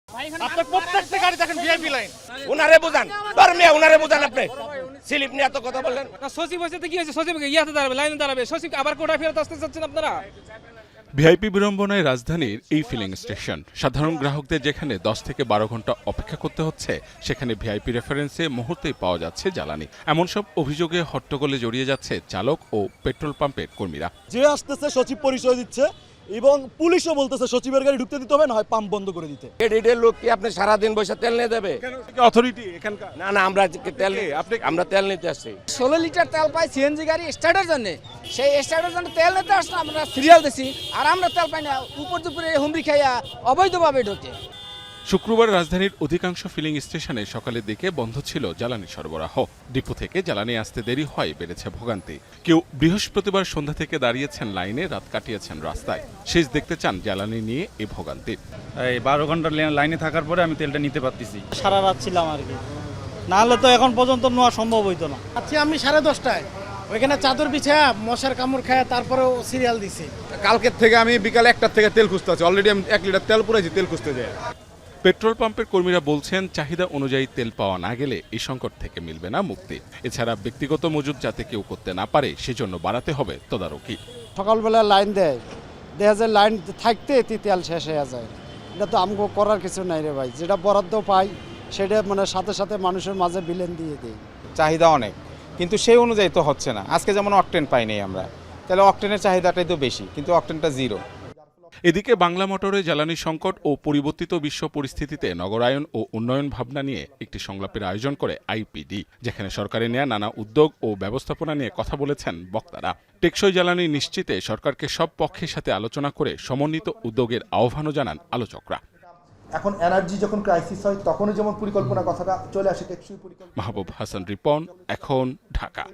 আপনি প্রত্যেকটা গাড়ি দেখেন ভিআইপি লাইন। উনারে বুঝান, ধর্মে উনারে বুঝান। আপনি স্লিপ নিয়ে এত কথা বললেন। সচিব হয়েছে তো কি হয়েছে? সচিব ইয়াতে দাঁড়াবে, লাইনে দাঁড়াবে। সচিব আবার কোটায় ফেরত আসতে চাচ্ছেন আপনারা? ভিআইপি বিড়ম্বনায় রাজধানীর এই ফিলিং স্টেশন। সাধারণ গ্রাহকদের যেখানে 10 থেকে 12 ঘন্টা অপেক্ষা করতে হচ্ছে, সেখানে ভিআইপি রেফারেন্সে মুহূর্তেই পাওয়া যাচ্ছে জ্বালানি। এমন সব অভিযোগে হট্টগোলে জড়িয়ে যাচ্ছে চালক ও পেট্রোল পাম্পের কর্মীরা। যে আসতেছে সচিব পরিচয় দিচ্ছে এবং পুলিশও বলতেছে সচিবের গাড়ি ঢুকতে দিতে হবে, না হয় পাম্প বন্ধ করে দিতে। এডিটের লোক কি আপনি সারাদিন বসে তেল নিয়ে দেবে? অথরিটি এখানকার না, আমরা তেল নিতে আসছি। 16 লিটার তেল পাই সিএনজি গাড়ি স্টার্টের জন্য। সেই স্টার্টের জন্য তেল নিতে আসলে আমরা সিরিয়াল দিছি, আর আমরা তেল পাই না। উপর দুপুরে হুমড়ি খাইয়া অবৈধভাবে ঢোকে। শুক্রবার রাজধানীর অধিকাংশ ফিলিং স্টেশনে সকালের দিকে বন্ধ ছিল জ্বালানি সরবরাহ। ডিপো থেকে জ্বালানি আসতে দেরি হয়, বেড়েছে ভোগান্তি। কেউ বৃহস্পতিবার সন্ধ্যা থেকে দাঁড়িয়েছেন লাইনে, রাত কাটিয়েছেন রাস্তায়। শেষ দেখতে চান জ্বালানি নিয়ে এই ভোগান্তির। এই 12 ঘন্টা লাইনে থাকার পরে আমি তেলটা নিতে পারতেছি। সারা রাত ছিলাম আর কি, না হলে তো এখন পর্যন্ত নেওয়া সম্ভব হইতো না। আচ্ছা, আমি 10:30টায় ওইখানে চাদর বিছায়া মশার কামড় খায়া তারপরেও সিরিয়াল দিছি। কালকের থেকে আমি বিকাল 1টা থেকে তেল খুঁজতে আছি। অলরেডি আমি 1 লিটার তেল পুরাইছি তেল খুঁজতে যাই। পেট্রোল পাম্পের কর্মীরা বলছেন, চাহিদা অনুযায়ী তেল পাওয়া না গেলে এই সংকট থেকে মিলবে না মুক্তি। এছাড়া ব্যক্তিগত মজুত যাতে কেউ করতে না পারে, সেজন্য বাড়াতে হবে তদারকি। সকালবেলা লাইন দেয়, দেখা যায় লাইন থাকতে তেল শেষ হয়ে যায়। এটা তো আমগো করার কিছু নাই রে ভাই। যেটা বরাদ্দ পাই সেটা মানে সাথে সাথে মানুষের মাঝে বিলেন দিয়ে দিই। চাহিদা অনেক, কিন্তু সেই অনুযায়ী তো হচ্ছে না। আজকে যেমন অকটেন পাইনি আমরা, তাহলে অকটেনের চাহিদাটাই তো বেশি, কিন্তু অকটেনটা জিরো। এদিকে বাংলা মোটরে জ্বালানি সংকট ও পরিবর্তিত বিশ্ব পরিস্থিতিতে নগরায়ন ও উন্নয়ন ভাবনা নিয়ে একটি সংলাপের আয়োজন করে আইপিডি, যেখানে সরকারের নেয়া নানা উদ্যোগ ও ব্যবস্থাপনা নিয়ে কথা বলেছেন বক্তারা। টেকসই জ্বালানি নিশ্চিতে সরকারকে সব পক্ষের সাথে আলোচনা করে সমন্বিত উদ্যোগের আহ্বানও জানান আলোচকরা। এখন এনার্জি যখন ক্রাইসিস হয় তখনই যেমন পরিকল্পনা কথাটা চলে আসে, টেকসই পরিকল্পনা। মাহবুব হাসান রিপন, এখন, ঢাকা।